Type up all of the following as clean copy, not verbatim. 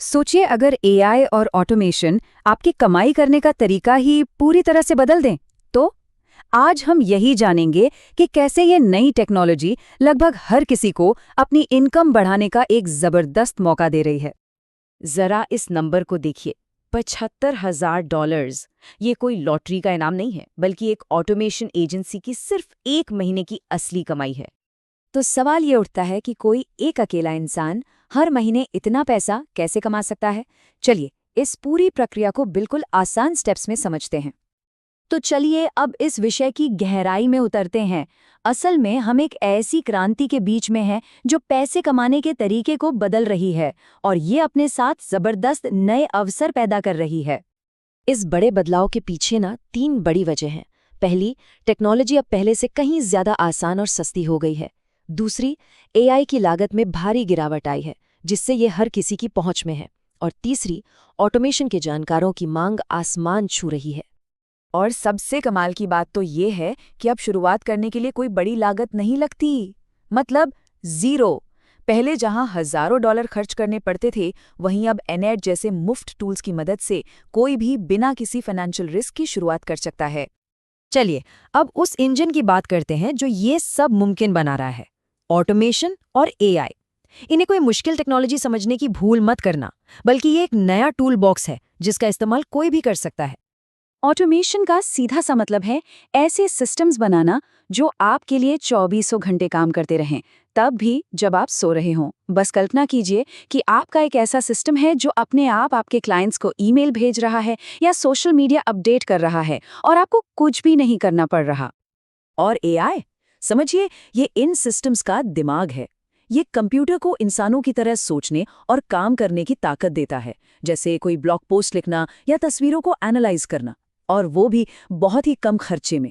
सोचिए अगर एआई और ऑटोमेशन आपकी कमाई करने का तरीका ही पूरी तरह से बदल दें, तो आज हम यही जानेंगे कि कैसे ये नई टेक्नोलॉजी लगभग हर किसी को अपनी इनकम बढ़ाने का एक जबरदस्त मौका दे रही है। जरा इस नंबर को देखिए, $75,000। ये कोई लॉटरी का इनाम नहीं है, बल्कि एक ऑटोमेशन एजेंसी की सिर्फ एक महीने की असली कमाई है। तो सवाल ये उठता है कि कोई एक अकेला इंसान हर महीने इतना पैसा कैसे कमा सकता है। चलिए इस पूरी प्रक्रिया को बिल्कुल आसान स्टेप्स में समझते हैं। तो चलिए अब इस विषय की गहराई में उतरते हैं। असल में हम एक ऐसी क्रांति के बीच में हैं जो पैसे कमाने के तरीके को बदल रही है और ये अपने साथ जबरदस्त नए अवसर पैदा कर रही है। इस बड़े बदलाव के पीछे ना 3 बड़ी वजह हैं। पहली, टेक्नोलॉजी अब पहले से कहीं ज्यादा आसान और सस्ती हो गई है। दूसरी, एआई की लागत में भारी गिरावट आई है, जिससे ये हर किसी की पहुंच में है। और तीसरी, ऑटोमेशन के जानकारों की मांग आसमान छू रही है। और सबसे कमाल की बात तो ये है कि अब शुरुआत करने के लिए कोई बड़ी लागत नहीं लगती। मतलब ज़ीरो। पहले जहां हज़ारों डॉलर खर्च करने पड़ते थे, वहीं अब एनएड जैसे मुफ्त टूल्स की मदद से कोई भी बिना किसी फाइनेंशियल रिस्क की शुरुआत कर सकता है। चलिए अब उस इंजन की बात करते हैं जो ये सब मुमकिन बना रहा है, ऑटोमेशन और एआई। इन्हें कोई मुश्किल टेक्नोलॉजी समझने की भूल मत करना, बल्कि ये एक नया टूल बॉक्स है जिसका इस्तेमाल कोई भी कर सकता है। ऑटोमेशन का सीधा सा मतलब है ऐसे सिस्टम्स बनाना जो आपके लिए 2400 घंटे काम करते रहें, तब भी जब आप सो रहे हों। बस कल्पना कीजिए कि आपका एक ऐसा सिस्टम है जो अपने आप आपके क्लाइंट्स को ईमेल भेज रहा है या सोशल मीडिया अपडेट कर रहा है और आपको कुछ भी नहीं करना पड़ रहा। और एआई, समझिए, ये इन सिस्टम्स का दिमाग है। ये कंप्यूटर को इंसानों की तरह सोचने और काम करने की ताकत देता है, जैसे कोई ब्लॉग पोस्ट लिखना या तस्वीरों को एनालाइज करना, और वो भी बहुत ही कम खर्चे में।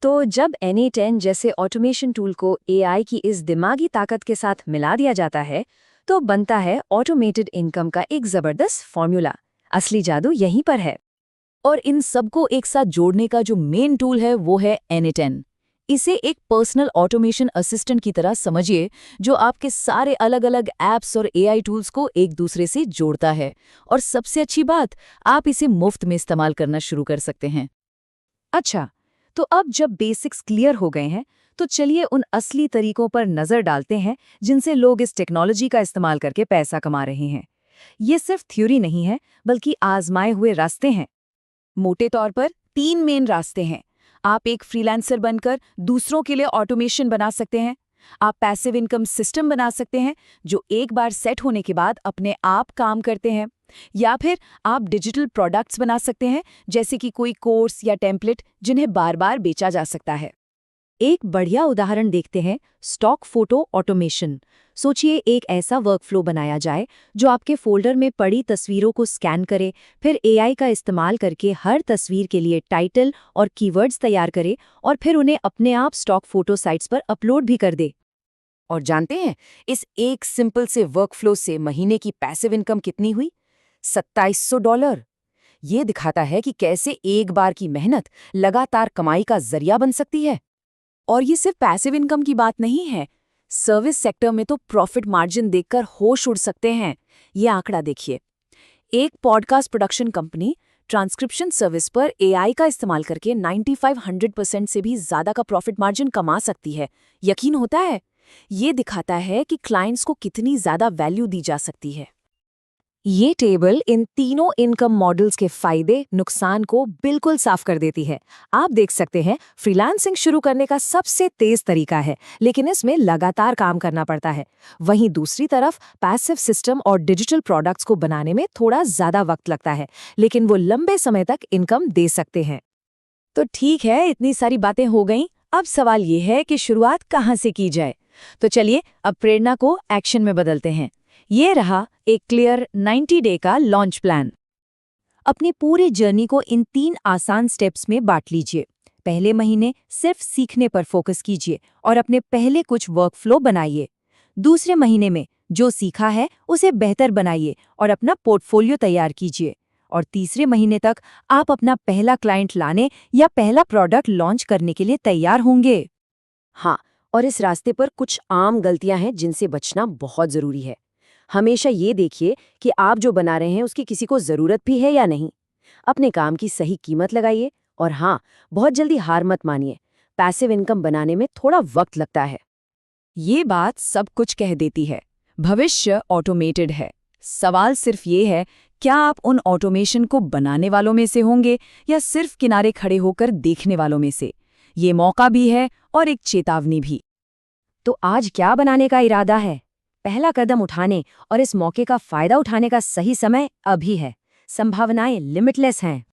तो जब NA10 जैसे ऑटोमेशन टूल को एआई की इस दिमागी ताकत के साथ मिला दिया जाता है, तो बनता है ऑटोमेटेड इनकम का एक जबरदस्त फॉर्मूला। असली जादू यहीं पर है। और इन सबको एक साथ जोड़ने का जो मेन टूल है वो है NA10। इसे एक पर्सनल ऑटोमेशन असिस्टेंट की तरह समझिए, जो आपके सारे अलग-अलग ऐप्स और एआई टूल्स को एक दूसरे से जोड़ता है। और सबसे अच्छी बात, आप इसे मुफ्त में इस्तेमाल करना शुरू कर सकते हैं। अच्छा, तो अब जब बेसिक्स क्लियर हो गए हैं, तो चलिए उन असली तरीकों पर नजर डालते हैं जिनसे लोग इस टेक्नोलॉजी का इस्तेमाल करके पैसा कमा रहे हैं। ये सिर्फ थ्योरी नहीं है, बल्कि आजमाए हुए रास्ते हैं। मोटे तौर पर 3 मेन रास्ते हैं। आप एक फ्रीलांसर बनकर दूसरों के लिए ऑटोमेशन बना सकते हैं। आप पैसिव इनकम सिस्टम बना सकते हैं जो एक बार सेट होने के बाद अपने आप काम करते हैं। या फिर आप डिजिटल प्रोडक्ट्स बना सकते हैं, जैसे कि कोई कोर्स या टेम्पलेट जिन्हें बार बार बेचा जा सकता है। एक बढ़िया उदाहरण देखते हैं, स्टॉक फोटो ऑटोमेशन। सोचिए एक ऐसा वर्कफ्लो बनाया जाए जो आपके फोल्डर में पड़ी तस्वीरों को स्कैन करे, फिर एआई का इस्तेमाल करके हर तस्वीर के लिए टाइटल और कीवर्ड्स तैयार करे और फिर उन्हें अपने आप स्टॉक फोटो साइट्स पर अपलोड भी कर दे। और जानते हैं इस एक सिंपल से वर्कफ्लो से महीने की पैसिव इनकम कितनी हुई? $2700। ये दिखाता है कि कैसे एक बार की मेहनत लगातार कमाई का जरिया बन सकती है। और ये सिर्फ पैसिव इनकम की बात नहीं है। सर्विस सेक्टर में तो प्रॉफिट मार्जिन देखकर होश उड़ सकते हैं। ये आंकड़ा देखिए, एक podcast production company transcription service पर एआई का इस्तेमाल करके 95-100% से भी ज्यादा का प्रॉफिट मार्जिन कमा सकती है। यकीन होता है? ये दिखाता है कि क्लाइंट्स को कितनी ज्यादा वैल्यू दी जा सकती है। ये टेबल इन तीनों इनकम मॉडल्स के फायदे नुकसान को बिल्कुल साफ कर देती है। आप देख सकते हैं, फ्रीलांसिंग शुरू करने का सबसे तेज तरीका है, लेकिन इसमें लगातार काम करना पड़ता है। वहीं दूसरी तरफ पैसिव सिस्टम और डिजिटल प्रोडक्ट्स को बनाने में थोड़ा ज्यादा वक्त लगता है, लेकिन वो लंबे समय तक इनकम दे सकते हैं। तो ठीक है, इतनी सारी बातें हो गईं। अब सवाल ये है कि शुरुआत कहाँ से की जाए। तो चलिए अब प्रेरणा को एक्शन में बदलते हैं। ये रहा एक क्लियर 90 डे का लॉन्च प्लान। अपनी पूरी जर्नी को इन 3 आसान स्टेप्स में बांट लीजिए। पहले महीने सिर्फ सीखने पर फोकस कीजिए और अपने पहले कुछ वर्कफ्लो बनाइए। दूसरे महीने में जो सीखा है उसे बेहतर बनाइए और अपना पोर्टफोलियो तैयार कीजिए। और तीसरे महीने तक आप अपना पहला क्लाइंट लाने या पहला प्रोडक्ट लॉन्च करने के लिए तैयार होंगे। हाँ, और इस रास्ते पर कुछ आम गलतियां हैं जिनसे बचना बहुत जरूरी है। हमेशा ये देखिए कि आप जो बना रहे हैं उसकी किसी को ज़रूरत भी है या नहीं। अपने काम की सही कीमत लगाइए और हाँ, बहुत जल्दी हार मत मानिए। पैसिव इनकम बनाने में थोड़ा वक्त लगता है। ये बात सब कुछ कह देती है। भविष्य ऑटोमेटेड है। सवाल सिर्फ ये है, क्या आप उन ऑटोमेशन को बनाने वालों में से होंगे या सिर्फ किनारे खड़े होकर देखने वालों में से? ये मौका भी है और एक चेतावनी भी। तो आज क्या बनाने का इरादा है? पहला कदम उठाने और इस मौके का फायदा उठाने का सही समय अभी है। संभावनाएं लिमिटलेस हैं।